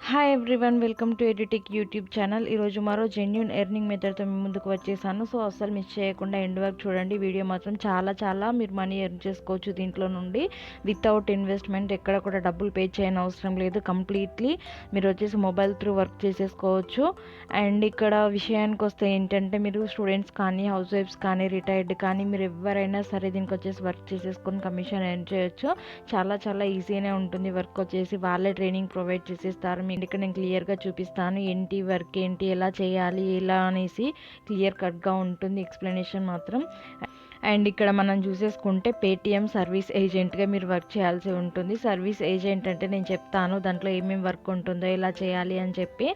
Hi everyone, welcome to Edu Tech YouTube channel. ఈరోజు మరో genuine earning మెథడ్తో మీ ముందుకు వచ్చేసాను. సో అస్సలు మిస్ చేయకుండా ఎండ్ వరకు చూడండి. వీడియో మాత్రం చాలా మీరు మనీ ఎర్న్ చేసుకోవచ్చు దీంట్లో నుండి వితౌట్ ఇన్వెస్ట్మెంట్. ఎక్కడ కూడా డబ్బులు పే చేయని అవసరం లేదు. కంప్లీట్లీ మీరు వచ్చేసి మొబైల్ త్రూ వర్క్ చేసేసుకోవచ్చు. అండ్ ఇక్కడ విషయానికి వస్తే ఏంటంటే, మీరు స్టూడెంట్స్ కానీ, హౌస్ వైఫ్స్ కానీ, రిటైర్డ్ కానీ, మీరు ఎవరైనా సరే దీనికి వచ్చేసి వర్క్ చేసేసుకొని కమిషన్ ఎర్న్ చేయొచ్చు. చాలా ఈజీగానే ఉంటుంది. వర్క్ వచ్చేసి వాళ్ళే ట్రైనింగ్ ప్రొవైడ్ చేసేస్తారు. ఇక్కడ నేను క్లియర్గా చూపిస్తాను ఏంటి వర్క్, ఏంటి ఎలా చేయాలి, ఎలా అనేసి క్లియర్ కట్గా ఉంటుంది ఎక్స్ప్లెనేషన్ మాత్రం. అండ్ ఇక్కడ మనం చూసేసుకుంటే పేటిఎం సర్వీస్ ఏజెంట్గా మీరు వర్క్ చేయాల్సి ఉంటుంది. సర్వీస్ ఏజెంట్ అంటే నేను చెప్తాను దాంట్లో ఏమేమి వర్క్ ఉంటుందో, ఎలా చేయాలి అని చెప్పి.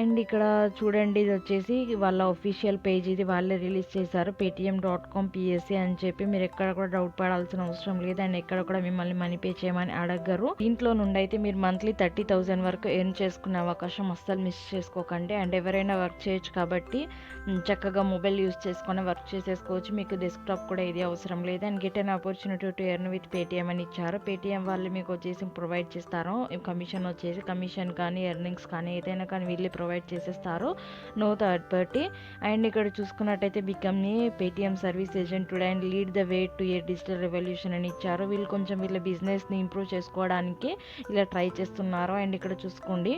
అండ్ ఇక్కడ చూడండి, ఇది వచ్చేసి వాళ్ళ ఒఫీషియల్ పేజ్, ఇది వాళ్ళే రిలీజ్ చేశారు paytm.com PSC అని చెప్పి. మీరు ఎక్కడ కూడా డౌట్ పడాల్సిన అవసరం లేదు. అండ్ ఎక్కడ కూడా మిమ్మల్ని మనీ పే చేయమని అడగరు. దీంట్లో నుండి అయితే మీరు మంత్లీ 30,000 వరకు ఎర్న్ చేసుకునే అవకాశం అస్సలు మిస్ చేసుకోకండి. అండ్ ఎవరైనా వర్క్ చేయొచ్చు కాబట్టి చక్కగా మొబైల్ యూస్ చేసుకొని వర్క్ చేసేసుకోవచ్చు. మీకు డెస్క్టాప్ కూడా ఇది అవసరం లేదు. And get an opportunity to earn with Paytm అని ఇచ్చారు. పేటిఎం వాళ్ళు మీకు వచ్చేసి ప్రొవైడ్ చేస్తారు. కమిషన్ వచ్చేసి కమిషన్ కానీ, ఎర్నింగ్స్ కానీ, ఏదైనా కానీ వీళ్ళే ప్రొవైడ్ చేసేస్తారు. No third party. అండ్ ఇక్కడ చూసుకున్నట్టయితే బికమ్ ని Paytm service agent today and lead the way to A digital revolution అని ఇచ్చారు. వీళ్ళు కొంచెం వీళ్ళ బిజినెస్ని ఇంప్రూవ్ చేసుకోవడానికి ఇలా ట్రై చేస్తున్నారు. అండ్ ఇక్కడ చూసుకోండి,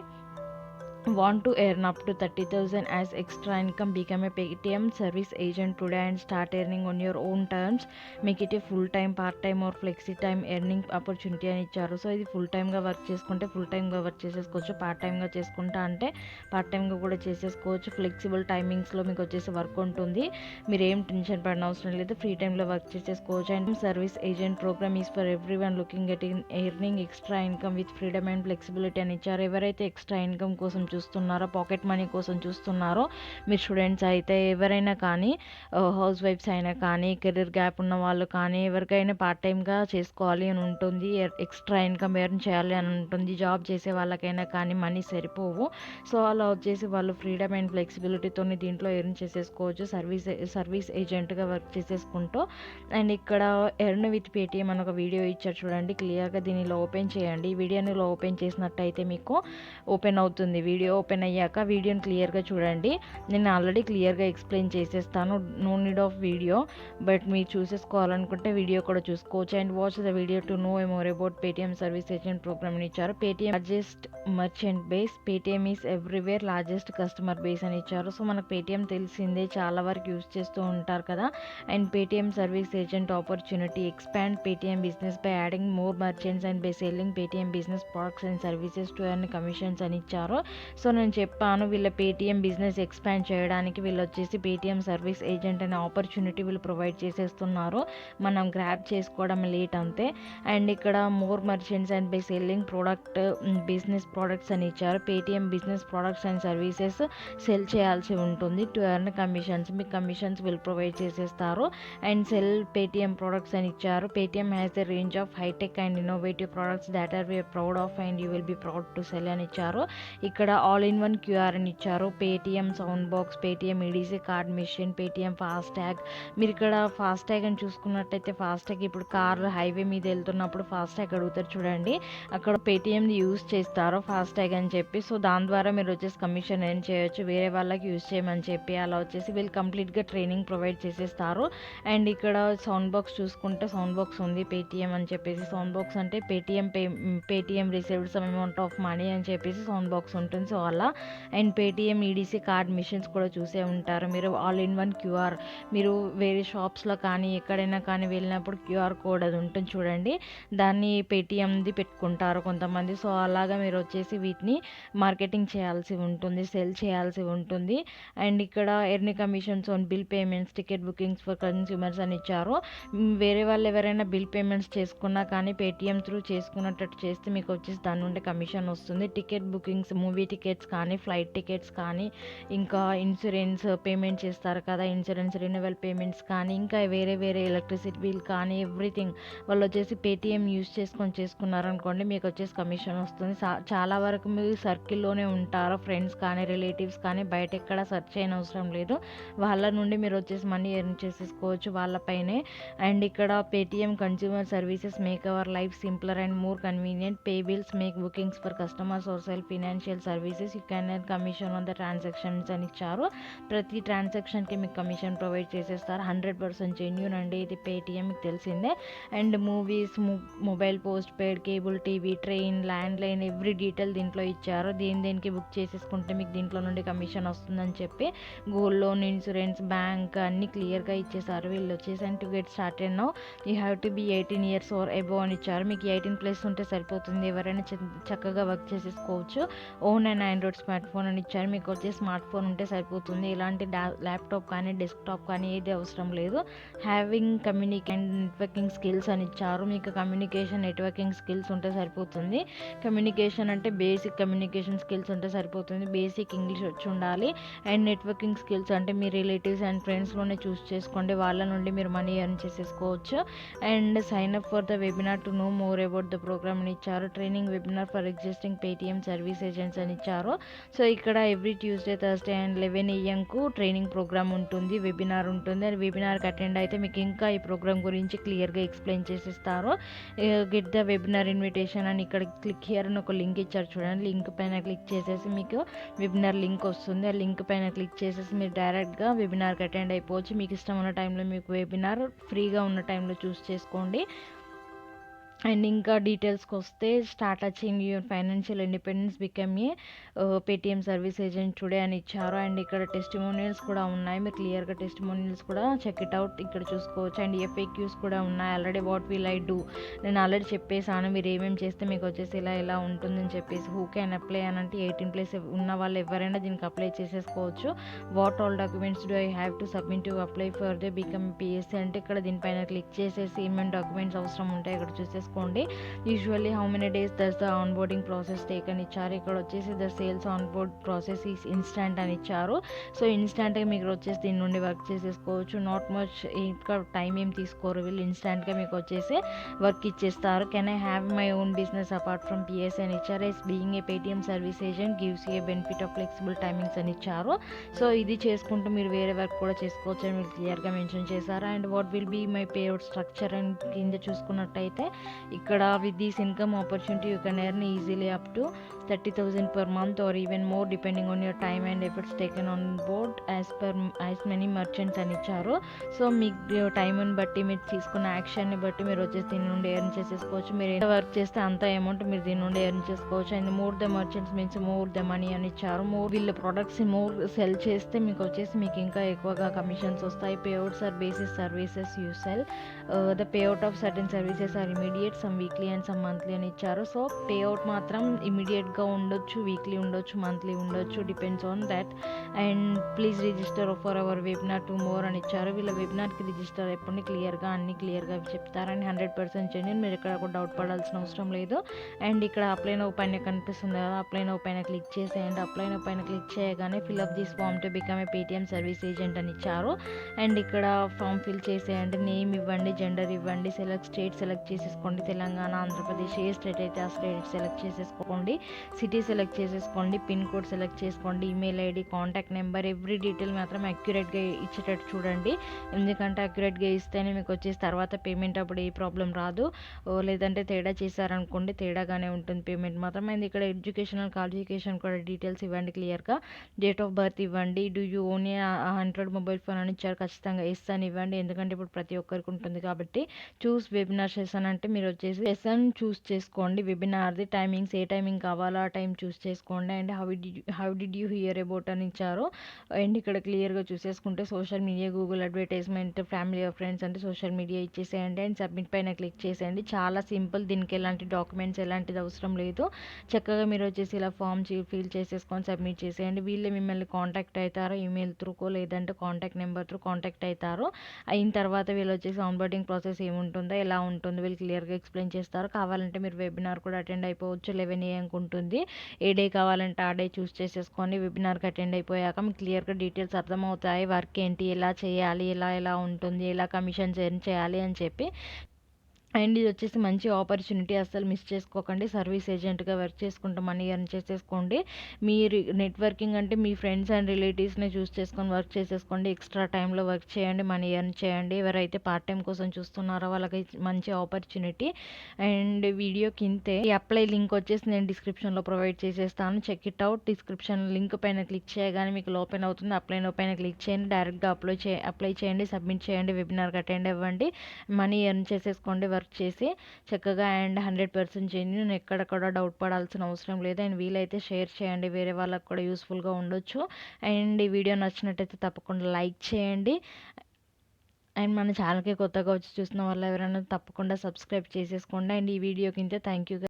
want to earn up to 30,000 as extra income, become a paytm service agent today and start earning on your own terms. Make it a full time, part time or flexi time earning opportunity అని ఇచ్చారు. So ఇది full టైమ్గా work చేసుకుంటే full టైమ్గా work చేసేసుకోవచ్చు. Part టైమ్గా చేసుకుంటా అంటే part టైమ్గా కూడా చేసేసుకోవచ్చు. Flexible టైమింగ్స్లో మీకు వచ్చేసి వర్క్ ఉంటుంది. మీరు ఏం టెన్షన్ పడిన అవసరం లేదు. ఫ్రీ టైంలో వర్క్ చేసేసుకోవచ్చు. And service agent programme is for everyone looking at earning extra income with freedom and flexibility అని ఇచ్చారు. ఎవరైతే ఎక్స్ట్రా ఇన్కమ్ కోసం చూస్తున్నారో, పాకెట్ మనీ కోసం చూస్తున్నారో, మీరు స్టూడెంట్స్ అయితే ఎవరైనా కానీ, హౌస్ వైఫ్స్ అయినా కానీ, కెరీర్ గ్యాప్ ఉన్న వాళ్ళు కానీ, ఎవరికైనా పార్ట్ టైమ్గా చేసుకోవాలి అని ఉంటుంది, ఎక్స్ట్రా ఇన్కమ్ ఎర్న్ చేయాలి అని ఉంటుంది. జాబ్ చేసే వాళ్ళకైనా కానీ మనీ సరిపోవు. సో అలా వచ్చేసి వాళ్ళు ఫ్రీడమ్ అండ్ ఫ్లెక్సిబిలిటీతో దీంట్లో ఎర్న్ చేసేసుకోవచ్చు సర్వీస్ ఏజెంట్గా వర్క్ చేసేసుకుంటూ. అండ్ ఇక్కడ ఎర్న్ విత్ పేటిఎం అని ఒక వీడియో ఇచ్చారు చూడండి. క్లియర్గా దీనిలో ఓపెన్ చేయండి. ఈ వీడియోని ఓపెన్ చేసినట్టయితే మీకు ఓపెన్ అవుతుంది. వీడియో ఓపెన్ అయ్యాక వీడియోని క్లియర్గా చూడండి. నేను ఆల్రెడీ క్లియర్గా ఎక్స్ప్లెయిన్ చేసేస్తాను. No need of video, but మీరు చూసేసుకోవాలనుకుంటే వీడియో కూడా చూసుకోవచ్చు. And watch the video to know more about Paytm service agent programme అని ఇచ్చారు. Paytm largest merchant base, Paytm is everywhere largest customer base అని ఇచ్చారు. సో మనకు పేటిఎం తెలిసిందే, చాలా వరకు యూజ్ చేస్తూ ఉంటారు కదా. And Paytm service agent opportunity expand Paytm business by adding more merchants and by selling Paytm business products and services to earn commissions అని ఇచ్చారు. సో నేను చెప్పాను, వీళ్ళ పేటిఎం బిజినెస్ ఎక్స్పాండ్ చేయడానికి వీళ్ళు వచ్చేసి పేటిఎం సర్వీస్ ఏజెంట్ అనే ఆపర్చునిటీ వీళ్ళు ప్రొవైడ్ చేసేస్తున్నారు. మనం గ్రాప్ చేసుకోవడం లేట్ అంతే. అండ్ ఇక్కడ more merchants and by selling business products అని ఇచ్చారు. Paytm business products and services sell చేయాల్సి ఉంటుంది టు ఎర్న్ కమిషన్స్. మీకు కమిషన్స్ వీళ్ళు ప్రొవైడ్ చేసేస్తారు. అండ్ సెల్ పేటిఎం ప్రొడక్ట్స్ అని ఇచ్చారు. Paytm has a range of hi-tech and innovative products that are we're proud of and you will be proud to cell అని ఇచ్చారు. ఇక్కడ ఆల్ ఇన్ వన్ క్యూఆర్ అని ఇచ్చారు. Paytm sound box, Paytm EDC card machine, Paytm FASTag. మీరు ఇక్కడ FASTag అని చూసుకున్నట్టయితే, FASTag ఇప్పుడు కార్లు హైవే మీద వెళ్తున్నప్పుడు ఫాస్టాగ్ అడుగుతారు చూడండి, అక్కడ పేటిఎంని యూజ్ చేస్తారు ఫాస్టాగ్ అని చెప్పి. సో దాని ద్వారా మీరు వచ్చేసి కమిషన్ ఎర్న్ చేయొచ్చు, వేరే వాళ్ళకి యూజ్ చేయమని చెప్పి. అలా వచ్చేసి వీళ్ళు కంప్లీట్గా ట్రైనింగ్ ప్రొవైడ్ చేసేస్తారు. అండ్ ఇక్కడ సౌండ్ బాక్స్ చూసుకుంటే, సౌండ్ బాక్స్ ఉంది పేటిఎం అని చెప్పేసి. సౌండ్ బాక్స్ అంటే Paytm received some amount of money అని చెప్పేసి సౌండ్ బాక్స్ ఉంటుంది. సో అలా. And Paytm EDC card machines కూడా చూసే ఉంటారు మీరు. ఆల్ ఇన్ వన్ క్యూఆర్, మీరు వేరే షాప్స్లో కానీ ఎక్కడైనా కానీ వెళ్ళినప్పుడు క్యూఆర్ కోడ్ అది ఉంటుంది చూడండి, దాన్ని పేటిఎంది పెట్టుకుంటారు కొంతమంది. సో అలాగా మీరు వచ్చేసి వీటిని మార్కెటింగ్ చేయాల్సి ఉంటుంది, సెల్ చేయాల్సి ఉంటుంది. అండ్ ఇక్కడ earn commissions on bill payments, ticket bookings for consumers అని ఇచ్చారు. వేరే వాళ్ళు ఎవరైనా బిల్ పేమెంట్స్ చేసుకున్నా కానీ పేటిఎం త్రూ చేసుకున్నట్టు చేస్తే మీకు వచ్చేసి దాని నుండి కమిషన్ వస్తుంది. టికెట్ బుకింగ్స్, మూవీ టికెట్స్ కానీ, ఫ్లైట్ టికెట్స్ కానీ, ఇంకా ఇన్సూరెన్స్ పేమెంట్ చేస్తారు కదా, ఇన్సూరెన్స్ రెన్యువల్ పేమెంట్స్ కానీ, ఇంకా వేరే వేరే ఎలక్ట్రిసిటీ బిల్ కానీ ఎవ్రీథింగ్ వాళ్ళు వచ్చేసి పేటీఎం యూస్ చేసుకున్నారనుకోండి, మీకు వచ్చేసి కమిషన్ వస్తుంది. చాలా వరకు మీరు సర్కిల్లోనే ఉంటారు, ఫ్రెండ్స్ కానీ రిలేటివ్స్ కానీ, బయట ఎక్కడ సెర్చ్ చేయనవసరం లేదు. వాళ్ళ నుండి మీరు వచ్చేసి మనీ ఎర్న్ చేసేసుకోవచ్చు వాళ్ళపైనే. అండ్ ఇక్కడ Paytm consumer services make our life simpler and more convenient. Pay bills, make bookings for customers or sell financial services. You can earn commission on the transactions అని ఇచ్చారు. ప్రతి ట్రాన్సాక్షన్కి మీకు కమిషన్ ప్రొవైడ్ చేసేస్తారు. 100% genuine అండి ఇది Paytm, మీకు తెలిసిందే. And movies, mobile post paid, cable TV, train, landline every detail దీంట్లో ఇచ్చారు. దేనికి బుక్ చేసేసుకుంటే మీకు దీంట్లో నుండి కమిషన్ వస్తుందని చెప్పి గోల్డ్ లోన్, ఇన్సూరెన్స్, బ్యాంక్ అన్ని క్లియర్గా ఇచ్చేసారు వీళ్ళు వచ్చేసి. And to get started now you have to be 18 years or above అని ఇచ్చారు. మీకు 18+ ఉంటే సరిపోతుంది, ఎవరైనా చక్కగా వర్క్ చేసేసుకోవచ్చు. Own and Android smart phone అని ఇచ్చారు. మీకు వచ్చే స్మార్ట్ ఫోన్ ఉంటే సరిపోతుంది, ఇలాంటి ల్యాప్టాప్ కానీ డెస్క్టాప్ కానీ ఏది అవసరం లేదు. Having communication and networking skills అని ఇచ్చారు. మీకు కమ్యూనికేషన్, నెట్వర్కింగ్ స్కిల్స్ ఉంటే సరిపోతుంది. కమ్యూనికేషన్ అంటే బేసిక్ కమ్యూనికేషన్ స్కిల్స్ ఉంటే సరిపోతుంది, బేసిక్ ఇంగ్లీష్ వచ్చి ఉండాలి. అండ్ నెట్వర్కింగ్ స్కిల్స్ అంటే మీ రిలేటివ్స్ అండ్ ఫ్రెండ్స్లోనే చూస్ చేసుకోండి, వాళ్ళ నుండి మీరు మనీ ఎర్న్ చేసేసుకోవచ్చు. And sign up for the webinar to know more about the programme అని ఇచ్చారు. Training webinar for existing Paytm service agents అని ఇచ్చారు. సో ఇక్కడ every Tuesday, Thursday and 11 AM training programme ఉంటుంది, వెబినార్ ఉంటుంది. అండ్ వెబినార్కి అటెండ్ అయితే మీకు ఇంకా ఈ ప్రోగ్రామ్ గురించి క్లియర్గా ఎక్స్ప్లెయిన్ చేసిస్తారు. గెట్ ద వెబినార్ ఇన్విటేషన్ అని ఇక్కడ క్లిక్ హియర్ అని ఒక లింక్ ఇచ్చారు చూడండి. లింక్ పైన క్లిక్ చేసేసి మీకు వెబినార్ లింక్ వస్తుంది. ఆ లింక్ పైన క్లిక్ చేసేసి మీరు డైరెక్ట్గా వెబినార్కి అటెండ్ అయిపోవచ్చు. మీకు ఇష్టం ఉన్న టైంలో మీకు వెబినార్ ఫ్రీగా ఉన్న టైంలో చూస్ చేసుకోండి. అండ్ ఇంకా డీటెయిల్స్కి వస్తే, start achieving your financial independence, become a Paytm service agent today అని ఇచ్చారు. అండ్ ఇక్కడ టెస్టిమోనియల్స్ కూడా ఉన్నాయి, మీరు క్లియర్గా టెస్టిమోనియల్స్ కూడా చెక్ ఇట్ అవుట్ ఇక్కడ చూసుకోవచ్చు. అండ్ FAQs కూడా ఉన్నాయి. Already what will I do, నేను ఆల్రెడీ చెప్పేసాను మీరు ఏమేమి చేస్తే మీకు వచ్చేసి ఇలా ఉంటుందని చెప్పేసి. హూ క్యాన్ అప్లై అని అంటే 18+ ఉన్న వాళ్ళు ఎవరైనా దీనికి అప్లై చేసేసుకోవచ్చు. What all documents do I have to submit to apply for the become PSC అంటే ఇక్కడ దీనిపైన క్లిక్ చేసేసి ఏమేమి డాక్యుమెంట్స్ అవసరం ఉంటాయి ఇక్కడ చూసేసుకోండి. Usually how many days does the onboarding process take అని ఇచ్చారు. ఇక్కడ వచ్చేసి the sales onboard process is instant అని ఇచ్చారు. సో ఇన్స్టాంట్గా మీకు వచ్చేసి దీని నుండి వర్క్ చేసేసుకోవచ్చు. నాట్ మచ్ ఇంకా టైం ఏం తీసుకోరు వీళ్ళు, ఇన్స్టాంట్గా మీకు వచ్చేసి వర్క్ ఇచ్చేస్తారు. Can I have my own business apart from PSC అని ఇచ్చారు. Is being a Paytm service agent gives a benefit of flexible timings అని ఇచ్చారు. సో ఇది చేసుకుంటూ మీరు వేరే వర్క్ కూడా చేసుకోవచ్చు అని మీరు క్లియర్గా మెన్షన్ చేశారు. And what will be my payout structure అని కింద చూసుకున్నట్టయితే ఇక్కడ with this income opportunity you can earn easily up to 30,000 per month or even more depending on your time and efforts taken on board as many merchants అని ఇచ్చారు. So మీ టైంని బట్టి, మీరు తీసుకున్న యాక్షన్ని బట్టి మీరు వచ్చేసి దీని నుండి ఎర్న్ చేసేసుకోవచ్చు. మీరు ఎంత వర్క్ చేస్తే అంత అమౌంట్ మీరు దీని నుండి ఎర్న్ చేసుకోవచ్చు. And more the merchants means more the money అని ఇచ్చారు. వీళ్ళ ప్రొడక్ట్స్ మోర్ సెల్ చేస్తే మీకు వచ్చేసి మీకు ఇంకా ఎక్కువగా కమిషన్స్ వస్తాయి. Payouts are basis services you sell. The payout of certain services are immediate, some weekly and some monthly అని ఇచ్చారు. సో పేఅవుట్ మాత్రం ఇమీడియట్గా ఉండొచ్చు, వీక్లీ ఉండొచ్చు, మంత్లీ ఉండొచ్చు, depends on that. And please register for hour webinar to more అని ఇచ్చారు. వీళ్ళ వెబినార్కి రిజిస్టర్ అయిపోండి, అన్ని క్లియర్గా చెప్తారు. అండ్ 100% జెన్యూన్, మీరు ఇక్కడ కూడా డౌట్ పడాల్సిన అవసరం లేదు. అండ్ ఇక్కడ అప్లై నౌ పైన కనిపిస్తుంది కదా, అప్లై నౌ పైన క్లిక్ చేసేయండి. అప్లై నౌ పైన క్లిక్ చేయగానే fill up this form to become a Paytm service agent అని ఇచ్చారు. అండ్ ఇక్కడ ఫామ్ ఫిల్ చేసేయండి, నేమ్ ఇవ్వండి, జెండర్ ఇవ్వండి, స్టేట్ సెలెక్ట్ చేసేసుకోండి, తెలంగాణ, ఆంధ్రప్రదేశ్ ఏ స్టేట్ అయితే ఆ స్టేట్ సెలెక్ట్ చేసేసుకోండి, సిటీ సెలెక్ట్ చేసేసుకోండి, పిన్ కోడ్ సెలెక్ట్ చేసుకోండి, email ID, contact number, every detail మాత్రం అక్యురేట్గా ఇచ్చేటట్టు చూడండి. ఎందుకంటే అక్యురేట్గా ఇస్తేనే మీకు వచ్చేసి తర్వాత పేమెంట్ అప్పుడు ఏ ప్రాబ్లం రాదు. లేదంటే తేడా చేశారనుకోండి, తేడాగానే ఉంటుంది పేమెంట్ మాత్రం. అండ్ ఇక్కడ ఎడ్యుకేషనల్ క్వాలిఫికేషన్ కూడా డీటెయిల్స్ ఇవ్వండి క్లియర్గా. డేట్ ఆఫ్ బర్త్ ఇవ్వండి. Do you own A Android mobile phone అని ఇచ్చారు, ఖచ్చితంగా ఎస్ అని ఇవ్వండి, ఎందుకంటే ఇప్పుడు ప్రతి ఒక్కరికి ఉంటుంది కాబట్టి. చూస్ వెబినార్ సెషన్ అంటే మీరు వచ్చేసి సెషన్ చూస్ చేసుకోండి, వెబినార్ది టైమింగ్స్ ఏ టైమింగ్ కావాలో ఆ టైం చూస్ చేసుకోండి. And how did you hear about అని ఇచ్చారు. అండ్ ఇక్కడ క్లియర్గా చూసేసుకుంటే social media, Google advertisement, family of friends అంటే సోషల్ మీడియా ఇచ్చేసేయండి. అండ్ సబ్మిట్ పైన క్లిక్ చేసేయండి. చాలా సింపుల్, దీనికి ఎలాంటి డాక్యుమెంట్స్ ఎలాంటిది అవసరం లేదు. చక్కగా మీరు వచ్చేసి ఇలా ఫామ్ ఫిల్ చేసేసుకొని సబ్మిట్ చేసేయండి. వీళ్ళే మిమ్మల్ని కాంటాక్ట్ అవుతారు, ఈమెయిల్ త్రూకో లేదంటే కాంటాక్ట్ నెంబర్ త్రూ కాంటాక్ట్ అవుతారు. అయిన తర్వాత వీళ్ళు వచ్చేసి ఆన్బోర్డింగ్ ప్రాసెస్ ఏముంటుందో, ఎలా ఉంటుందో వీళ్ళు క్లియర్గా ఎక్స్ప్లెయిన్ చేస్తారు. కావాలంటే మీరు వెబినార్ కూడా అటెండ్ అయిపోవచ్చు. 11 AM ఉంటుంది ఉంటుంది. ఏ డే కావాలంటే ఆ డే చూస్ చేసేసుకొని వెబినార్కి అటెండ్ అయిపోయాక మీకు క్లియర్గా డీటెయిల్స్ అర్థమవుతాయి. వర్క్ ఏంటి, ఎలా చేయాలి, ఎలా ఉంటుంది, ఎలా కమిషన్స్ ఎర్న్ చేయాలి అని చెప్పి. అండ్ ఇది వచ్చేసి మంచి ఆపర్చునిటీ, అస్సలు మిస్ చేసుకోకండి. సర్వీస్ ఏజెంట్గా వర్క్ చేసుకుంటూ మనీ ఎర్న్ చేసేసుకోండి. మీరు నెట్వర్కింగ్ అంటే మీ ఫ్రెండ్స్ అండ్ రిలేటివ్స్ని చూస్ చేసుకొని వర్క్ చేసేసుకోండి. ఎక్స్ట్రా టైంలో వర్క్ చేయండి, మనీ ఎర్న్ చేయండి. ఎవరైతే పార్ట్ టైం కోసం చూస్తున్నారో వాళ్ళకి మంచి ఆపర్చునిటీ. అండ్ వీడియో కిందే ఈ అప్లై లింక్ వచ్చేసి నేను డిస్క్రిప్షన్లో ప్రొవైడ్ చేసేస్తాను. Check it out. Description link పైన క్లిక్ చేయగానే మీకు ఓపెన్ అవుతుంది. అప్లై నో పైన క్లిక్ చేయండి. డైరెక్ట్గా అప్లై చేయండి, సబ్మిట్ చేయండి, వెబినార్కి అటెండ్ అవ్వండి, మనీ ఎర్న్ చేసేసుకోండి వర్క్ చేసి చక్కగా. అండ్ 100% జెన్యూన్, ఎక్కడ కూడా డౌట్ పడాల్సిన అవసరం లేదు. అండ్ వీలైతే షేర్ చేయండి, వేరే వాళ్ళకి కూడా యూస్ఫుల్గా ఉండొచ్చు. అండ్ ఈ వీడియో నచ్చినట్టయితే తప్పకుండా లైక్ చేయండి. అండ్ మన ఛానల్కి కొత్తగా వచ్చి చూసిన వాళ్ళు ఎవరైనా తప్పకుండా సబ్స్క్రైబ్ చేసేసుకోండి. అండ్ ఈ వీడియో కింద థ్యాంక్ యూ.